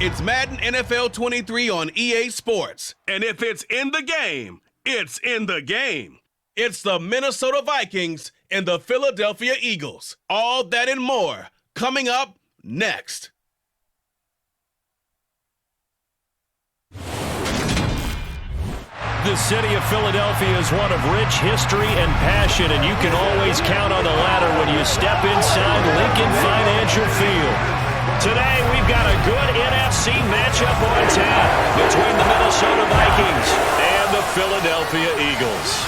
It's Madden NFL 23 on EA Sports. And if it's in the game, it's in the game. It's the Minnesota Vikings and the Philadelphia Eagles. All that and more coming up next. The city of Philadelphia is one of rich history and passion, and you can always count on the ladder when you step inside Lincoln Financial Field. Today, we've got a good NFC matchup on tap between the Minnesota Vikings and the Philadelphia Eagles.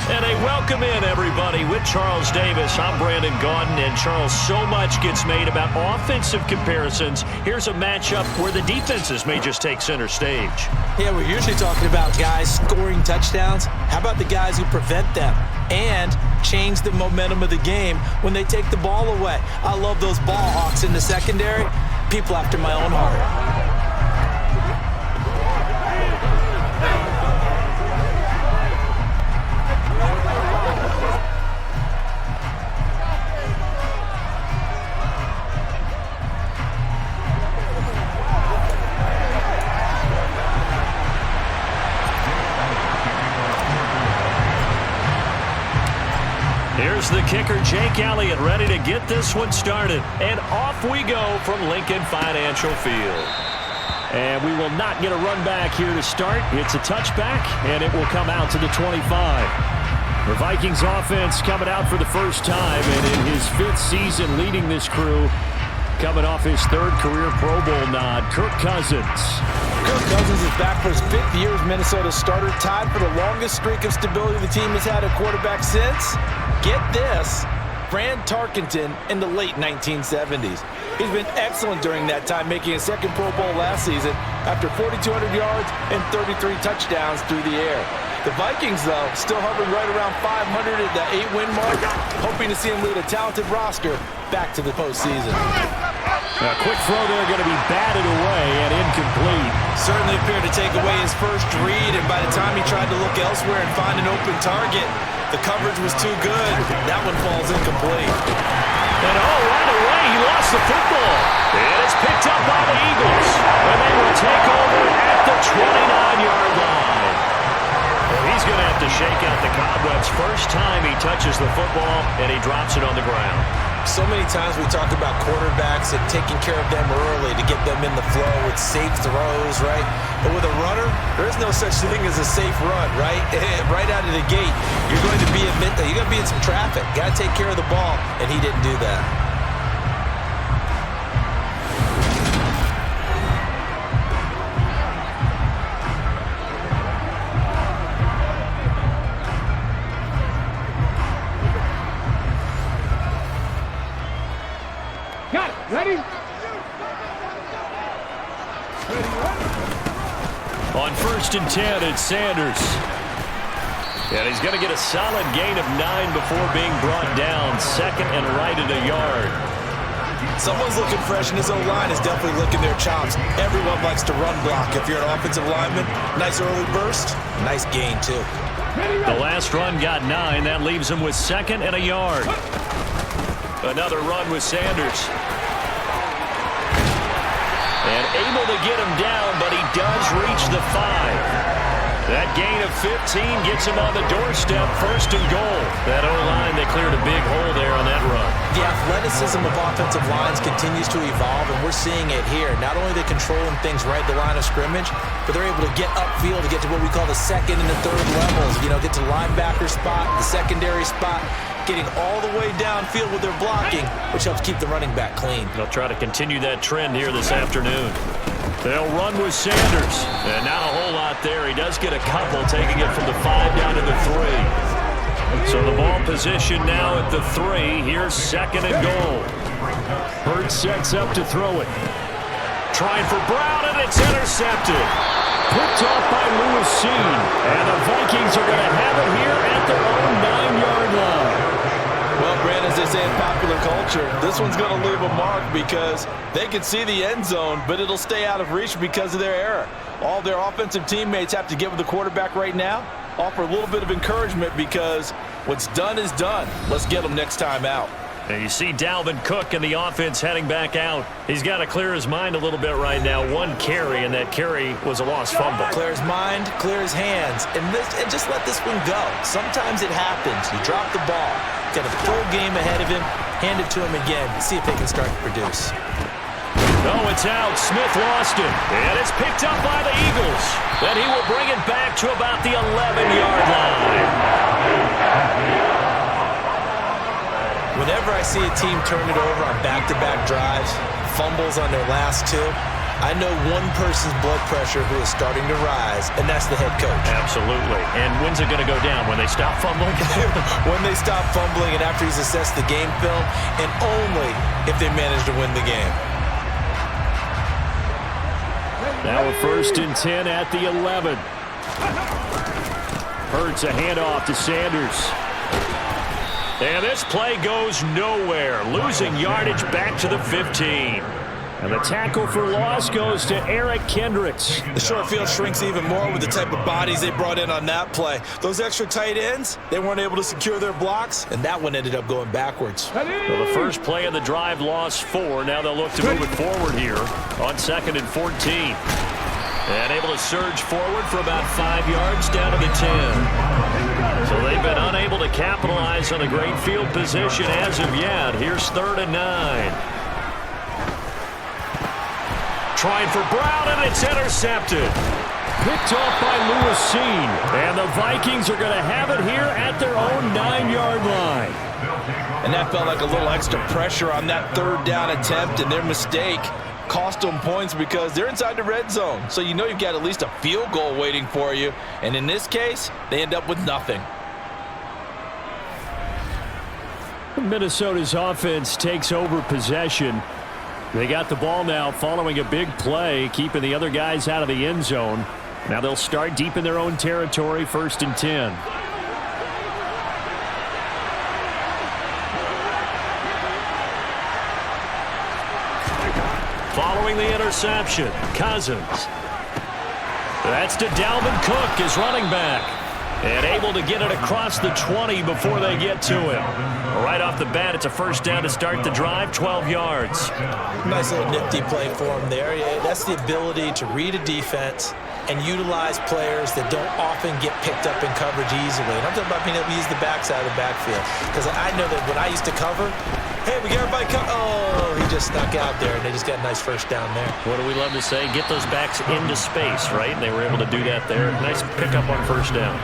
And a welcome in, everybody, with Charles Davis. I'm Brandon Gaudin, and Charles, so much gets made about offensive comparisons. Here's a matchup where the defenses may just take center stage. Yeah, we're usually talking about guys scoring touchdowns. How about the guys who prevent them and change the momentum of the game when they take the ball away? I love those ball hawks in the secondary. People after my own heart. Here's the kicker, Jake Elliott, ready to get this one started. And off we go from Lincoln Financial Field. And we will not get a run back here to start. It's a touchback, and it will come out to the 25. The Vikings offense coming out for the first time, and in his 5th season leading this crew, coming off his 3rd career Pro Bowl nod, Kirk Cousins. Kirk Cousins is back for his 5th year as Minnesota's starter, tied for the longest streak of stability the team has had a quarterback since. Get this, Fran Tarkenton in the late 1970s. He's been excellent during that time, making a 2nd Pro Bowl last season after 4,200 yards and 33 touchdowns through the air. The Vikings, though, still hovering right around 500 at the 8-win mark, hoping to see him lead a talented roster back to the postseason. A quick throw there going to be batted away and incomplete. Certainly appeared to take away his first read, and by the time he tried to look elsewhere and find an open target, the coverage was too good. That one falls incomplete. And right away, he lost the football. And it's picked up by the Eagles. And they will take over at the 29-yard line. Well, he's going to have to shake out the cobwebs first time he touches the football, and he drops it on the ground. So many times we talk about quarterbacks and taking care of them early to get them in the flow with safe throws, right? But with a runner, there is no such thing as a safe run, right? Right out of the gate, you're going to be in some traffic. Got to take care of the ball, and he didn't do that. Ready? On 1st and 10, it's Sanders. And he's going to get a solid gain of 9 before being brought down. 2nd and right at a yard. Someone's looking fresh, and his O-line is definitely licking their chops. Everyone likes to run block. If you're an offensive lineman, nice early burst, nice gain, too. The last run got 9. That leaves him with 2nd and a yard. Another run with Sanders. And able to get him down, but he does reach the 5. That gain of 15 gets him on the doorstep, 1st and goal. That O-line, they cleared a big hole there on that run. The athleticism of offensive lines continues to evolve, and we're seeing it here. Not only are they controlling things right at the line of scrimmage, but they're able to get upfield to get to what we call the 2nd and the 3rd levels. You know, get to linebacker spot, the secondary spot, getting all the way downfield with their blocking, which helps keep the running back clean. They'll try to continue that trend here this afternoon. They'll run with Sanders. And not a whole lot there. He does get a couple, taking it from the 5 down to the 3. So the ball position now at the 3. Here's 2nd and goal. Hurts sets up to throw it. Trying for Brown, and it's intercepted. Picked off by Lewis Seen. And the Vikings are going to have it here at their own 9-yard line. Well, Brandon, as they say in popular culture, this one's going to leave a mark because they can see the end zone, but it'll stay out of reach because of their error. All their offensive teammates have to get with the quarterback right now, offer a little bit of encouragement because What's done is done. Let's get them next time out. And you see Dalvin Cook and the offense heading back out. He's got to clear his mind a little bit right now. One carry, and that carry was a lost fumble. Clear his mind, clear his hands, and just let this one go. Sometimes it happens. You drop the ball. Got a full game ahead of him. Hand it to him again. See if they can start to produce. No, it's out. Smith lost it. And it's picked up by the Eagles. Then he will bring it back to about the 11-yard line. Whenever I see a team turn it over on back-to-back drives, fumbles on their last two, I know one person's blood pressure who is starting to rise, and that's the head coach. Absolutely. And when's it going to go down? When they stop fumbling? When they stop fumbling and after he's assessed the game film, and only if they manage to win the game. Now a 1st and 10 at the 11. Hurts a handoff to Sanders. And this play goes nowhere. Losing yardage back to the 15. And the tackle for loss goes to Eric Kendricks. The short field shrinks even more with the type of bodies they brought in on that play. Those extra tight ends, they weren't able to secure their blocks, and that one ended up going backwards. Well, the first play of the drive lost 4. Now they'll look to move it forward here on 2nd and 14. And able to surge forward for about 5 yards down to the 10. So they've been unable to capitalize on a great field position as of yet. Here's 3rd and 9. Trying for Brown, and it's intercepted. Picked off by Lewisine. And the Vikings are going to have it here at their own 9-yard line. And that felt like a little extra pressure on that 3rd down attempt, and their mistake cost them points because they're inside the red zone. So you know you've got at least a field goal waiting for you. And in this case, they end up with nothing. Minnesota's offense takes over possession. They got the ball now following a big play, keeping the other guys out of the end zone. Now they'll start deep in their own territory, 1st and 10. Following the interception, Cousins. That's to Dalvin Cook, his running back. And able to get it across the 20 before they get to him. Right off the bat, it's a 1st down to start the drive, 12 yards. Nice little nifty play for him there. Yeah, that's the ability to read a defense and utilize players that don't often get picked up in coverage easily. And I'm talking about being able to use the backside of the backfield. Because I know that when I used to cover, hey, we got everybody cover. Oh, he just snuck out there, and they just got a nice 1st down there. What do we love to say? Get those backs into space, right? And they were able to do that there. Nice pickup on 1st down.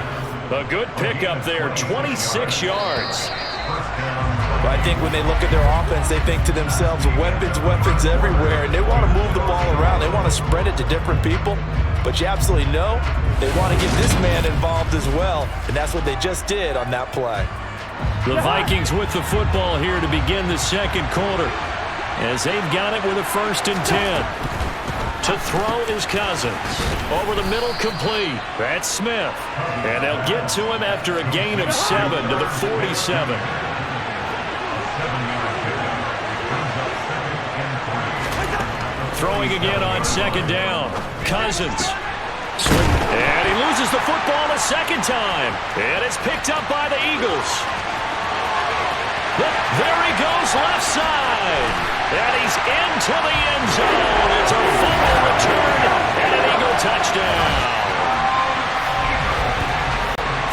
A good pickup there, 26 yards. But I think when they look at their offense, they think to themselves, weapons everywhere, and they want to move the ball around. They want to spread it to different people. But you absolutely know they want to get this man involved as well, and that's what they just did on that play. The Vikings with the football here to begin the 2nd quarter, as they've got it with a 1st and 10. To throw is Cousins. Over the middle, complete. That's Smith. And they'll get to him after a gain of 7 to the 47. Throwing again on 2nd down. Cousins. And he loses the football a 2nd time. And it's picked up by the Eagles. There he goes, left side. And he's into the end zone. It's a fumble return and an Eagle touchdown.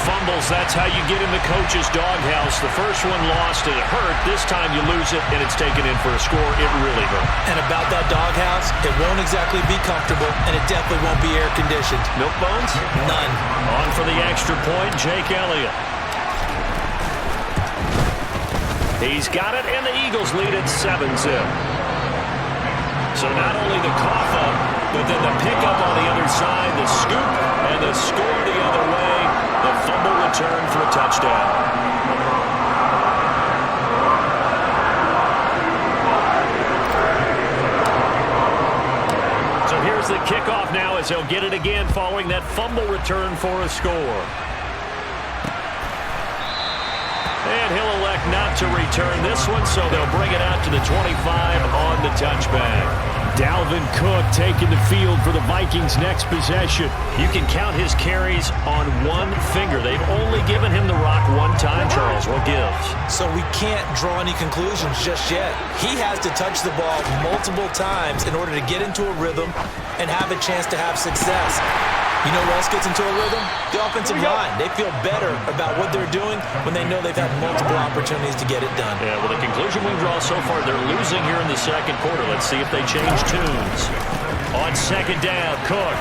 Fumbles, that's how you get in the coach's doghouse. The first one lost and it hurt. This time you lose it and it's taken in for a score. It really hurt. And about that doghouse, it won't exactly be comfortable, and it definitely won't be air-conditioned. Milk bones? None. On for the extra point, Jake Elliott. He's got it, and the Eagles lead it 7-0. So not only the cough up, but then the pickup on the other side, the scoop, and the score the other way. The fumble return for a touchdown. So here's the kickoff now as they'll get it again following that fumble return for a score. And he'll elect not to return this one, so they'll bring it out to the 25 on the touchback. Dalvin Cook taking the field for the Vikings next possession. You can count his carries on one finger. They've only given him the rock one time, Charles. What gives? So we can't draw any conclusions just yet. He has to touch the ball multiple times in order to get into a rhythm and have a chance to have success. You know what else gets into a rhythm? The offensive line. They feel better about what they're doing when they know they've had multiple opportunities to get it done. Yeah, well, the conclusion we draw so far, they're losing here in the second quarter. Let's see if they change tunes. On second down, Cook.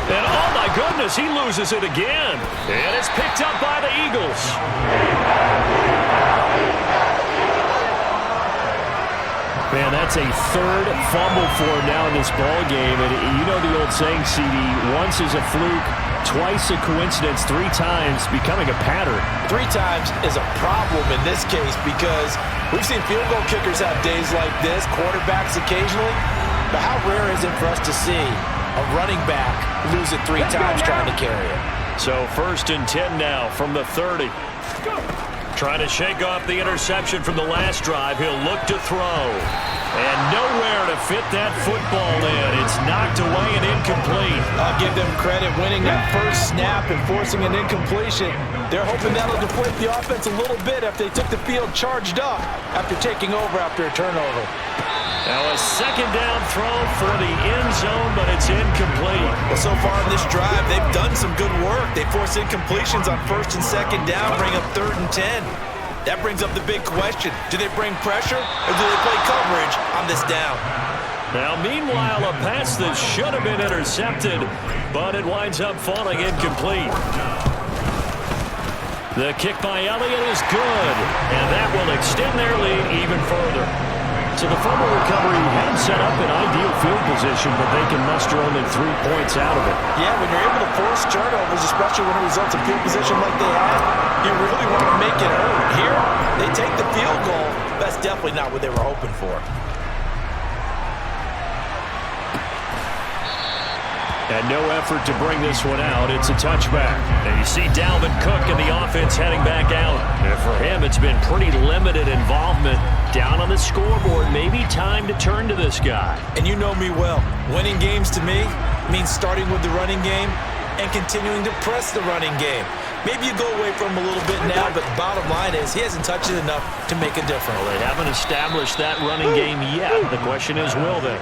And, oh, my goodness, he loses it again. And it's picked up by the Eagles. Man, that's a third fumble for him now in this ball game. And you know the old saying, CD, once is a fluke, twice a coincidence, three times becoming a pattern. Three times is a problem in this case because we've seen field goal kickers have days like this, quarterbacks occasionally. But how rare is it for us to see a running back lose it three times trying to carry it? So 1st and 10 now from the 30. Trying to shake off the interception from the last drive. He'll look to throw. And nowhere to fit that football in. It's knocked away and incomplete. I'll give them credit winning that first snap and forcing an incompletion. They're hoping that'll deflate the offense a little bit after they took the field charged up after taking over after a turnover. Now a second down throw for the end zone, but it's incomplete. Well, so far in this drive, they've done some good work. They force incompletions on 1st and 2nd down, bring up 3rd and 10. That brings up the big question. Do they bring pressure or do they play coverage on this down? Now, meanwhile, a pass that should have been intercepted, but it winds up falling incomplete. The kick by Elliott is good, and that will extend their lead even further. So the fumble recovery had them set up in ideal field position, but they can muster only 3 points out of it. Yeah, when you're able to force turnovers, especially when it results in field position like they have, you really want to make it hurt. Here, they take the field goal. That's definitely not what they were hoping for. And no effort to bring this one out. It's a touchback. And you see Dalvin Cook in the offense heading back out. And for him, it's been pretty limited involvement. Down on the scoreboard, maybe time to turn to this guy. And you know me well. Winning games to me means starting with the running game and continuing to press the running game. Maybe you go away from him a little bit now, but the bottom line is he hasn't touched it enough to make a difference. Well, they haven't established that running game yet. The question is, will they?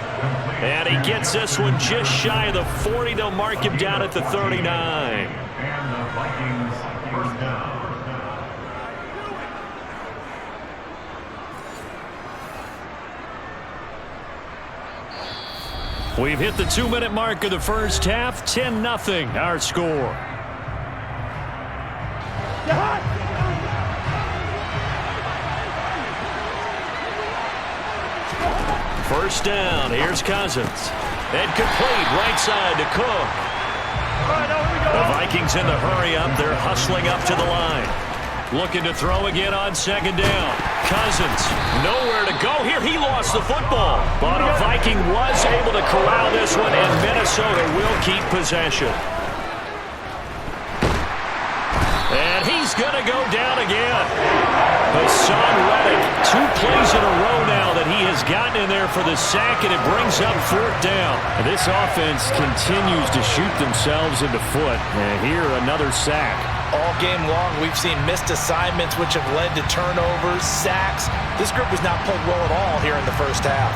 And he gets this one just shy of the 40. They'll mark him down at the 39. And the Vikings first down. We've hit the 2-minute mark of the first half. 10-0 our score. First down. Here's Cousins. And complete right side to Cook. The Vikings in the hurry up. They're hustling up to the line. Looking to throw again on second down. Cousins, nowhere to go here. He lost the football. But a Viking was able to corral this one, and Minnesota will keep possession. And he's going to go down again. Hassan Reddick, 2 plays in a row now that he has gotten in there for the sack, and it brings up 4th down. And this offense continues to shoot themselves in the foot. And here, another sack. All game long, we've seen missed assignments which have led to turnovers, sacks. This group has not played well at all here in the first half.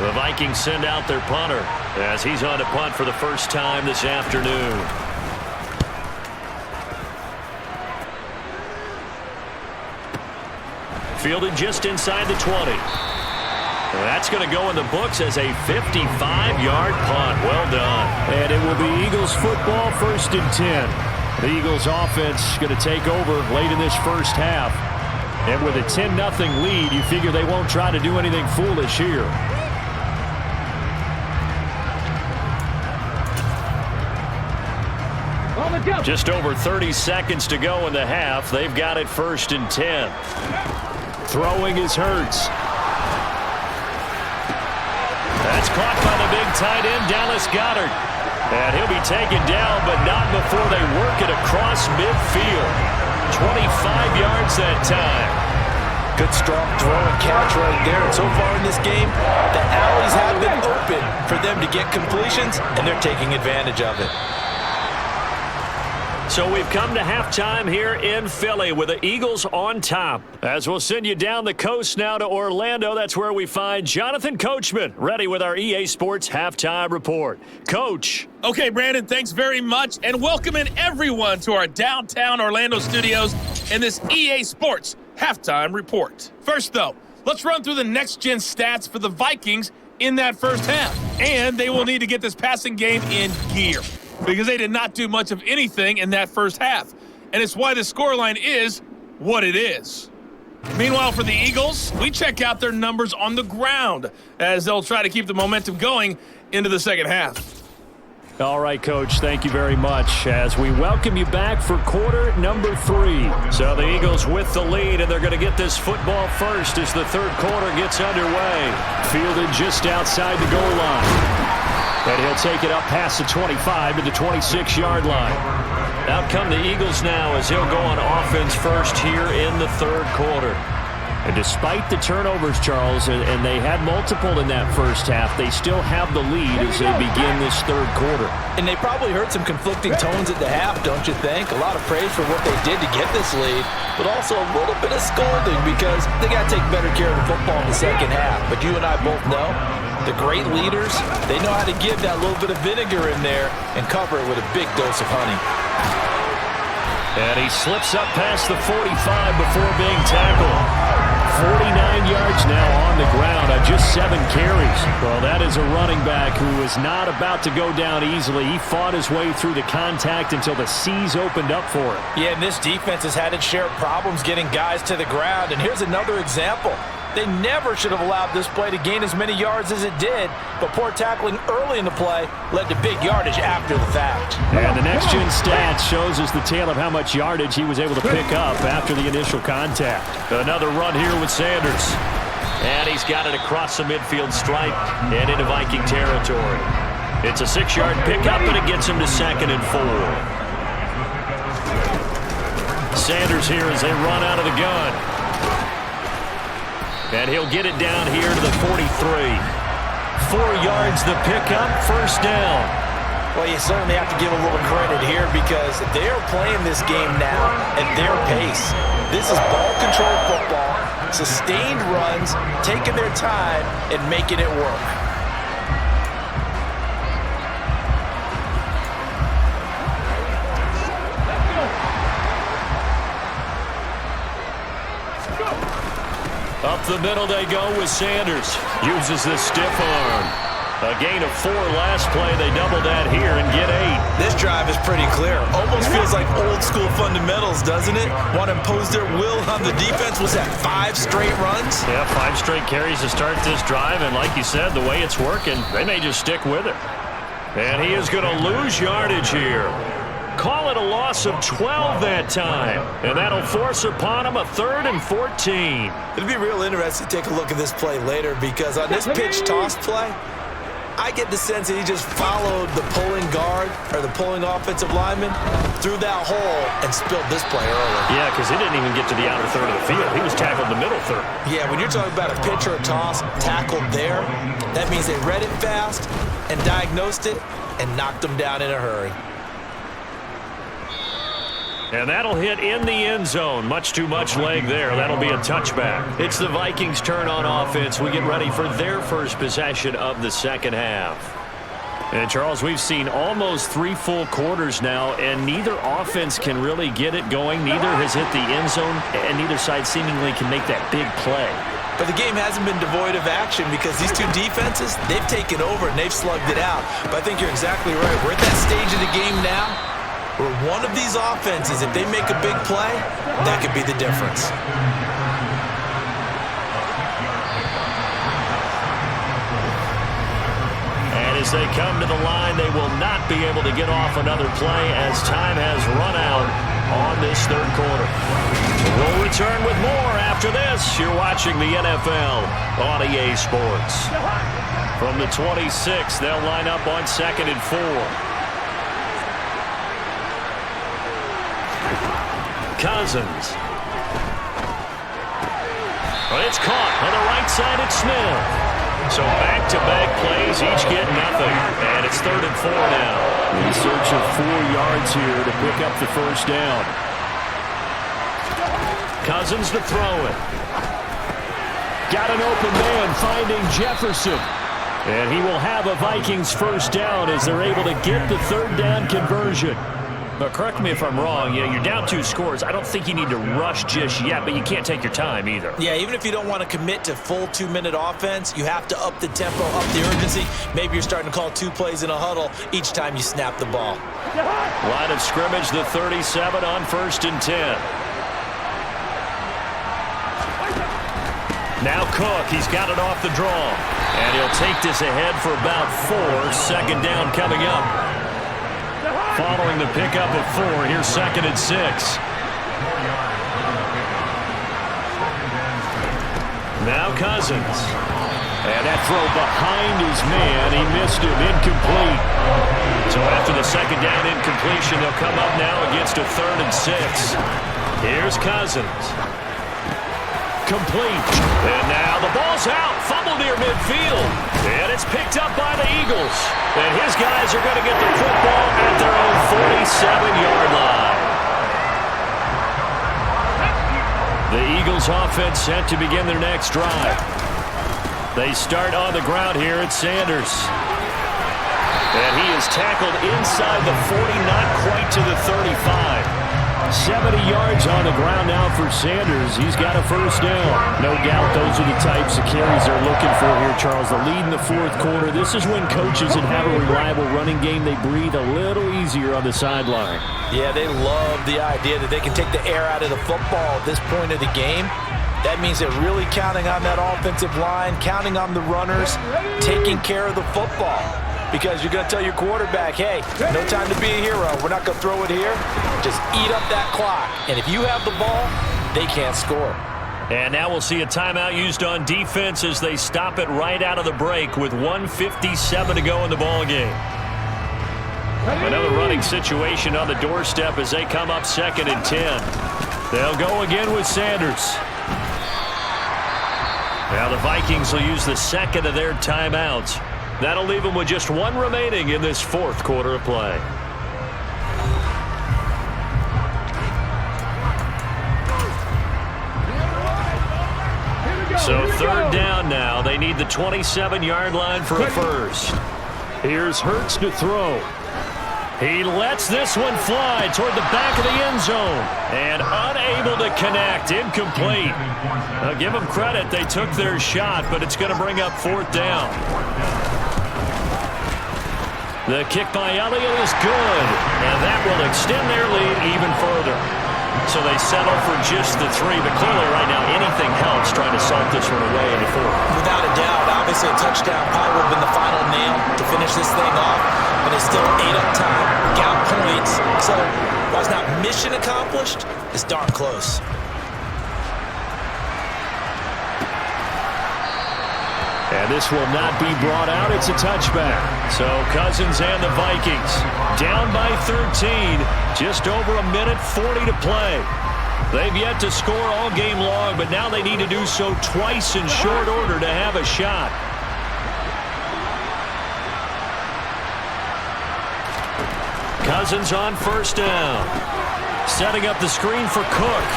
The Vikings send out their punter as he's on to punt for the first time this afternoon. Fielded just inside the 20. That's going to go in the books as a 55-yard punt. Well done. And it will be Eagles football, 1st and 10. The Eagles offense going to take over late in this first half. And with a 10-0 lead, you figure they won't try to do anything foolish here. Just over 30 seconds to go in the half. They've got it 1st and 10. Throwing is Hurts. That's caught by the big tight end, Dallas Goedert. And he'll be taken down, but not before they work it across midfield. 25 yards that time. Good strong throw and catch right there. And so far in this game, the alleys have been open for them to get completions, and they're taking advantage of it. So we've come to halftime here in Philly with the Eagles on top. As we'll send you down the coast now to Orlando, that's where we find Jonathan Coachman, ready with our EA Sports Halftime Report. Coach. Okay, Brandon, thanks very much, and welcoming everyone to our downtown Orlando studios in this EA Sports Halftime Report. First, though, let's run through the next-gen stats for the Vikings in that first half. And they will need to get this passing game in gear, because they did not do much of anything in that first half. And it's why the scoreline is what it is. Meanwhile, for the Eagles, we check out their numbers on the ground as they'll try to keep the momentum going into the second half. All right, Coach, thank you very much as we welcome you back for quarter number 3. So the Eagles with the lead, and they're going to get this football first as the third quarter gets underway. Fielded just outside the goal line. And he'll take it up past the 25 to the 26-yard line. Out come the Eagles now as he'll go on offense first here in the third quarter. And despite the turnovers, Charles, and they had multiple in that first half, they still have the lead as they begin this third quarter. And they probably heard some conflicting tones at the half, don't you think? A lot of praise for what they did to get this lead, but also a little bit of scolding because they got to take better care of the football in the second half. But you and I both know the great leaders, they know how to give that little bit of vinegar in there and cover it with a big dose of honey. And he slips up past the 45 before being tackled. 49 yards now on the ground on just 7 carries. Well, that is a running back who is not about to go down easily. He fought his way through the contact until the seas opened up for him. Yeah, and this defense has had its share of problems getting guys to the ground. And here's another example. They never should have allowed this play to gain as many yards as it did, but poor tackling early in the play led to big yardage after the fact. And the next-gen stats shows us the tale of how much yardage he was able to pick up after the initial contact. Another run here with Sanders. And he's got it across the midfield stripe and into Viking territory. It's a 6-yard pickup, and it gets him to 2nd and 4. Sanders here as they run out of the gun. And he'll get it down here to the 43. 4 yards the pickup, first down. Well, you certainly have to give a little credit here because they're playing this game now at their pace. This is ball control football, sustained runs, taking their time and making it work. Up the middle they go with Sanders. Uses the stiff arm. A gain of 4 last play. They double that here and get 8. This drive is pretty clear. Almost feels like old school fundamentals, doesn't it? Want to impose their will on the defense. Was that 5 straight runs? Yeah, 5 straight carries to start this drive. And like you said, the way it's working, they may just stick with it. And he is going to lose yardage here. Call it a loss of 12 that time. And that'll force upon him a 3rd and 14. It'll be real interesting to take a look at this play later because on this pitch toss play, I get the sense that he just followed the pulling guard or the pulling offensive lineman through that hole and spilled this play early. Yeah, because he didn't even get to the outer third of the field. He was tackled in the middle third. Yeah, when you're talking about a pitch or a toss tackled there, that means they read it fast and diagnosed it and knocked him down in a hurry. And that'll hit in the end zone. Much too much leg there. That'll be a touchback. It's the Vikings' turn on offense. We get ready for their first possession of the second half. And, Charles, we've seen almost 3 full quarters now, and neither offense can really get it going. Neither has hit the end zone, and neither side seemingly can make that big play. But the game hasn't been devoid of action because these two defenses, they've taken over and they've slugged it out. But I think you're exactly right. We're at that stage of the game now where one of these offenses, if they make a big play, that could be the difference. And as they come to the line, they will not be able to get off another play as time has run out on this third quarter. We'll return with more after this. You're watching the NFL on EA Sports. From the 26, they'll line up on 2nd and 4. Cousins. But it's caught on the right side at Smith. So back-to-back plays, each get nothing. And it's 3rd and 4 now. In search of 4 yards here to pick up the first down. Cousins to throw it. Got an open man finding Jefferson. And he will have a Vikings first down as they're able to get the 3rd down conversion. But correct me if I'm wrong, you're down 2 scores. I don't think you need to rush just yet, but you can't take your time either. Yeah, even if you don't want to commit to full 2-minute offense, you have to up the tempo, up the urgency. Maybe you're starting to call 2 plays in a huddle each time you snap the ball. Line of scrimmage, the 37 on 1st and 10. Now Cook, he's got it off the draw. And he'll take this ahead for about 4. 2nd down coming up. Following the pickup of 4, here's 2nd and 6. Now Cousins. And that throw behind his man, he missed him, incomplete. So after the 2nd down incompletion, they'll come up now against a 3rd and 6. Here's Cousins. Complete. And now the ball's out. Fumble near midfield. And it's picked up by the Eagles. And his guys are going to get the football at their own 47-yard line. The Eagles offense set to begin their next drive. They start on the ground here at Sanders. And he is tackled inside the 40, not quite to the 35. 70 yards on the ground now for Sanders. He's got a first down. No doubt those are the types of carries they're looking for here, Charles. The lead in the 4th quarter. This is when coaches that have a reliable running game, they breathe a little easier on the sideline. Yeah, they love the idea that they can take the air out of the football at this point of the game. That means they're really counting on that offensive line, counting on the runners, taking care of the football. Because you're going to tell your quarterback, hey, no time to be a hero. We're not going to throw it here. Just eat up that clock. And if you have the ball, they can't score. And now we'll see a timeout used on defense as they stop it right out of the break with 1:57 to go in the ballgame. Another running situation on the doorstep as they come up 2nd and 10. They'll go again with Sanders. Now the Vikings will use the 2nd of their timeouts. That'll leave them with just 1 remaining in this 4th quarter of play. So 3rd down now. They need the 27-yard line for a first. Here's Hurts to throw. He lets this one fly toward the back of the end zone. And unable to connect. Incomplete. Now give them credit. They took their shot, but it's going to bring up 4th down. The kick by Elliott is good, and that will extend their lead even further. So they settle for just the 3, but clearly right now anything helps trying to salt this one away in the 4th. Without a doubt, obviously a touchdown probably would have been the final nail to finish this thing off, but they still ate up time, got points, so while it's not mission accomplished, it's darn close. And this will not be brought out. It's a touchback. So Cousins and the Vikings down by 13. Just over 1:40 to play. They've yet to score all game long, but now they need to do so twice in short order to have a shot. Cousins on 1st down. Setting up the screen for Cook.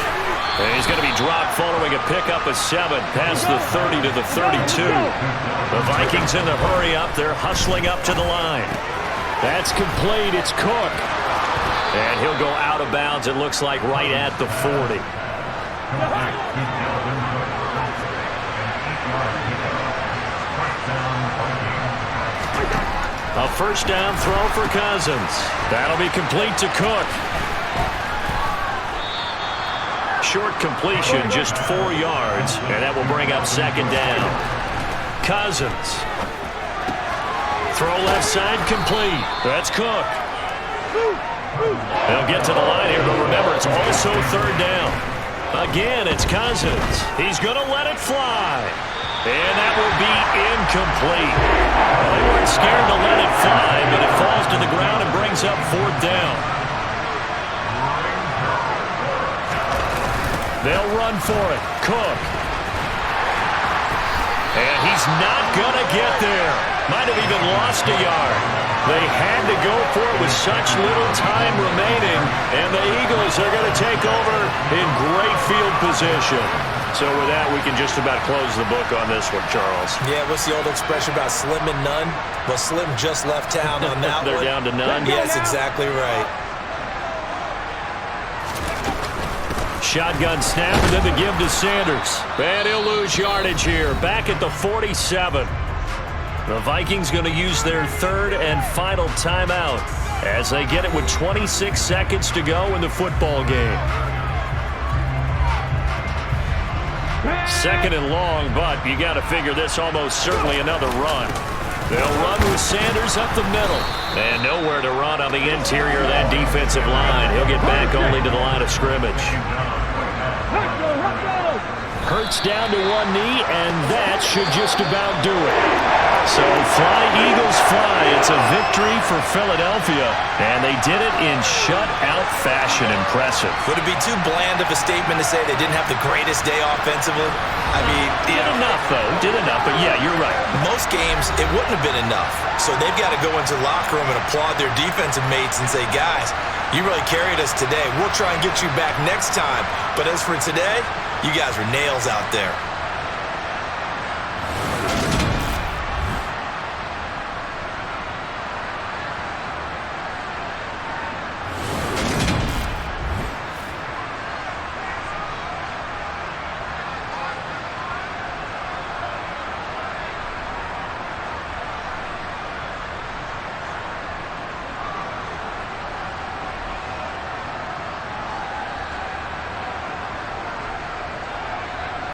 And he's going to be dropped following a pickup of 7 past the 30 to the 32. The Vikings in the hurry up. They're hustling up to the line. That's complete. It's Cook. And he'll go out of bounds, it looks like, right at the 40. A 1st down throw for Cousins. That'll be complete to Cook. Short completion, just 4 yards, and that will bring up 2nd down. Cousins. Throw left side, complete. That's Cook. They'll get to the line here, but remember, it's also 3rd down. Again, it's Cousins. He's going to let it fly. And that will be incomplete. Well, they weren't scared to let it fly, but it falls to the ground and brings up 4th down. They'll run for it. Cook. And he's not going to get there. Might have even lost a yard. They had to go for it with such little time remaining, and the Eagles are going to take over in great field position. So with that, we can just about close the book on this one, Charles. Yeah, what's the old expression about slim and none? Well, Slim just left town on that They're one. down to none. Yes, exactly right. Shotgun snap, and then the give to Sanders. And he'll lose yardage here, back at the 47. The Vikings going to use their third and final timeout as they get it with 26 seconds to go in the football game. Second and long, but you got to figure this almost certainly another run. They'll run with Sanders up the middle. And nowhere to run on the interior of that defensive line. He'll get back only to the line of scrimmage. Hurts down to one knee, and that should just about do it. So fly, Eagles, fly. It's a victory for Philadelphia, and they did it in shutout fashion. Impressive. Would it be too bland of a statement to say they didn't have the greatest day offensively? I mean, Did enough, though. Did enough, but yeah, you're right. most games, it wouldn't have been enough. So they've got to go into the locker room and applaud their defensive mates and say, guys, you really carried us today. We'll try and get you back next time. But as for today, you guys are nails out there.